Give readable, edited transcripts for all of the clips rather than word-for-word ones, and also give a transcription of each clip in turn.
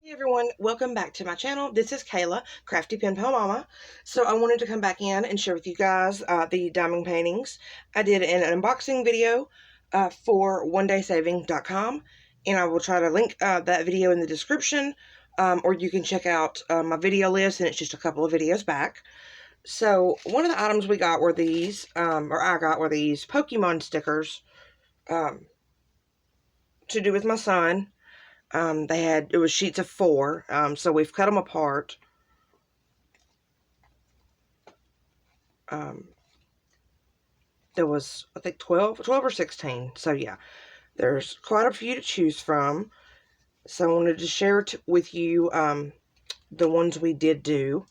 Hey everyone, welcome back to my channel. This is Kayla, Crafty Pen Pal Mama. So I wanted to come back in and share with you guys the diamond paintings. I did an unboxing video for onedaysaving.com, and I will try to link that video in the description, or you can check out my video list, and it's just a couple of videos back. So one of the items we got were these, or I got were these Pokemon stickers to do with my son. It was sheets of 4, so we've cut them apart. There was, I think, 12 or 16, so yeah, there's quite a few to choose from, so I wanted to share with you, the ones we did do.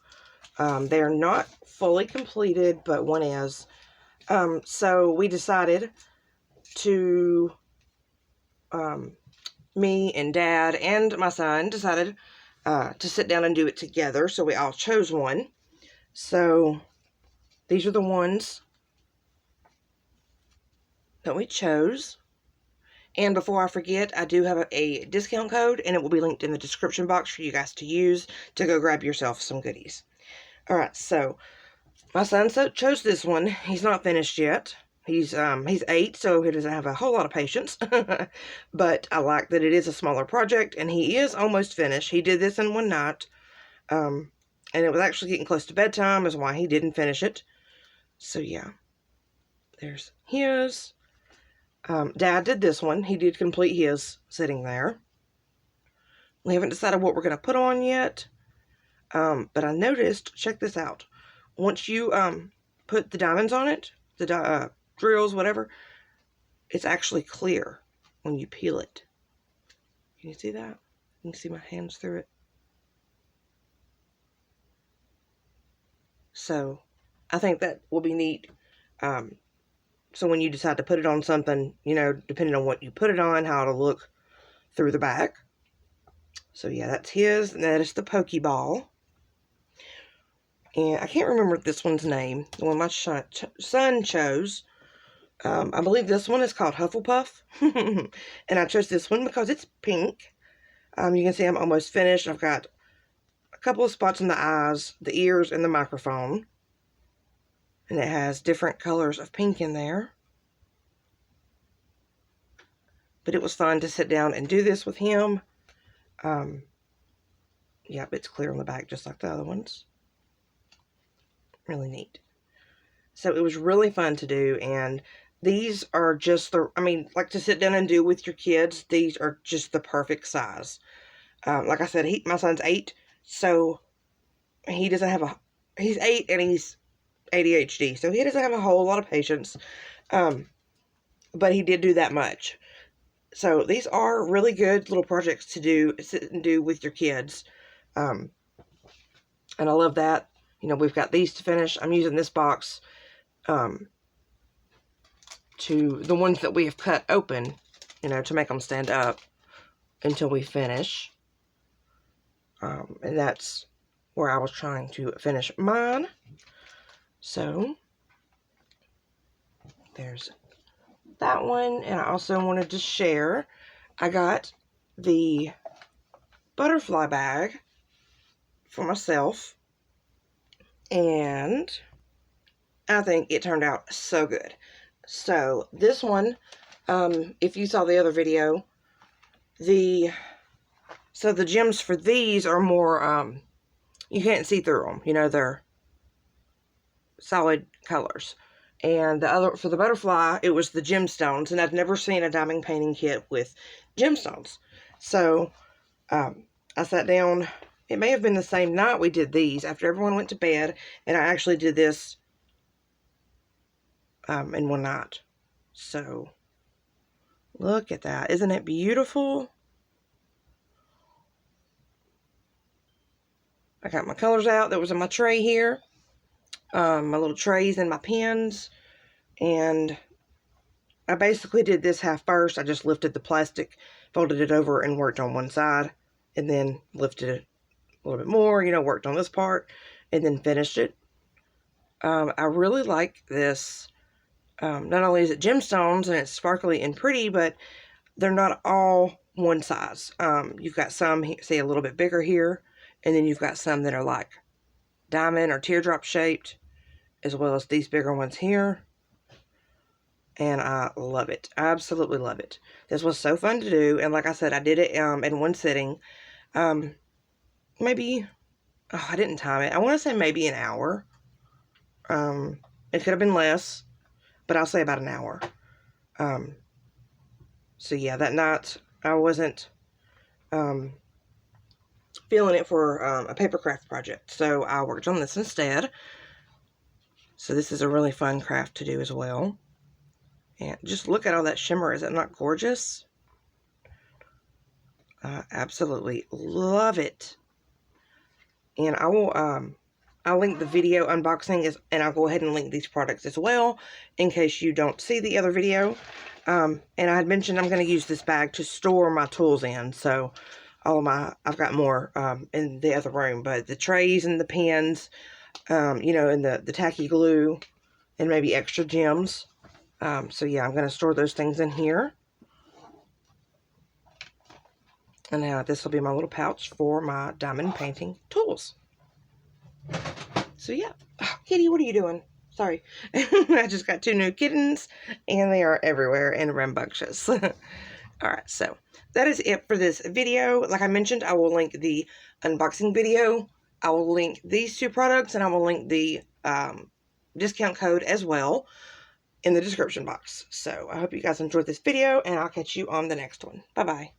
They are not fully completed, but one is. So we decided to, me and Dad and my son decided to sit down and do it together, so we all chose one. So these are the ones that we chose. And before I forget, I do have a discount code, and it will be linked in the description box for you guys to use to go grab yourself some goodies. Alright, so my son chose this one. He's not finished yet. He's 8, so he doesn't have a whole lot of patience. But I like that it is a smaller project, and he is almost finished. He did this in one night. And it was actually getting close to bedtime, is why he didn't finish it. So yeah, there's his. Dad did this one. He did complete his sitting there. We haven't decided what we're going to put on yet. But I noticed, check this out. Once you put the diamonds on it, the drills, whatever, it's actually clear when you peel it. Can you see that? You can see my hands through it. So I think that will be neat. So when you decide to put it on something, you know, depending on what you put it on, how it'll look through the back. So yeah, that's his, and that is the Pokeball. And I can't remember this one's name, the one my son chose. I believe this one is called Hufflepuff. And I chose this one because it's pink. You can see I'm almost finished. I've got a couple of spots in the eyes, the ears, and the microphone. And it has different colors of pink in there. But it was fun to sit down and do this with him. Yep, it's clear on the back just like the other ones. Really neat. So it was really fun to do, and these are just like to sit down and do with your kids, these are just the perfect size. Like I said, my son's 8, so he doesn't have he's 8 and he's ADHD, so he doesn't have a whole lot of patience, but he did do that much. So these are really good little projects to sit and do with your kids, and I love that. You know, we've got these to finish. I'm using this box to the ones that we have cut open, you know, to make them stand up until we finish. And that's where I was trying to finish mine. So there's that one. And I also wanted to share, I got the butterfly bag for myself, and I think it turned out so good. So this one, if you saw the other video, the gems for these are more, you can't see through them, you know, they're solid colors. And the other, for the butterfly, it was the gemstones, and I've never seen a diamond painting kit with gemstones. So I sat down. It may have been the same night we did these, after everyone went to bed, and I actually did this in one night. So look at that. Isn't it beautiful? I got my colors out that was in my tray here. My little trays and my pens. And I basically did this half first. I just lifted the plastic, folded it over, and worked on one side. And then lifted it a little bit more, you know, worked on this part, and then finished it. I really like this. Not only is it gemstones and it's sparkly and pretty, but they're not all one size. You've got some, say, a little bit bigger here, and then you've got some that are like diamond or teardrop shaped, as well as these bigger ones here. And I love it. I absolutely love it. This was so fun to do, and like I said, I did it in one sitting. Maybe, oh, I didn't time it. I want to say maybe an hour. It could have been less, but I'll say about an hour. So yeah, that night I wasn't feeling it for a paper craft project, so I worked on this instead. So this is a really fun craft to do as well. And just look at all that shimmer. Is it not gorgeous? I absolutely love it. And I will I'll link the video unboxing, and I'll go ahead and link these products as well in case you don't see the other video. And I had mentioned I'm going to use this bag to store my tools in, so I've got more in the other room, but the trays and the pens, you know, and the tacky glue and maybe extra gems. So yeah, I'm going to store those things in here. And now this will be my little pouch for my diamond painting tools. So yeah. Oh, Kitty, what are you doing? Sorry. I just got 2 new kittens, and they are everywhere and rambunctious. Alright, so that is it for this video. Like I mentioned, I will link the unboxing video. I will link these 2 products, and I will link the discount code as well in the description box. So I hope you guys enjoyed this video, and I'll catch you on the next one. Bye-bye.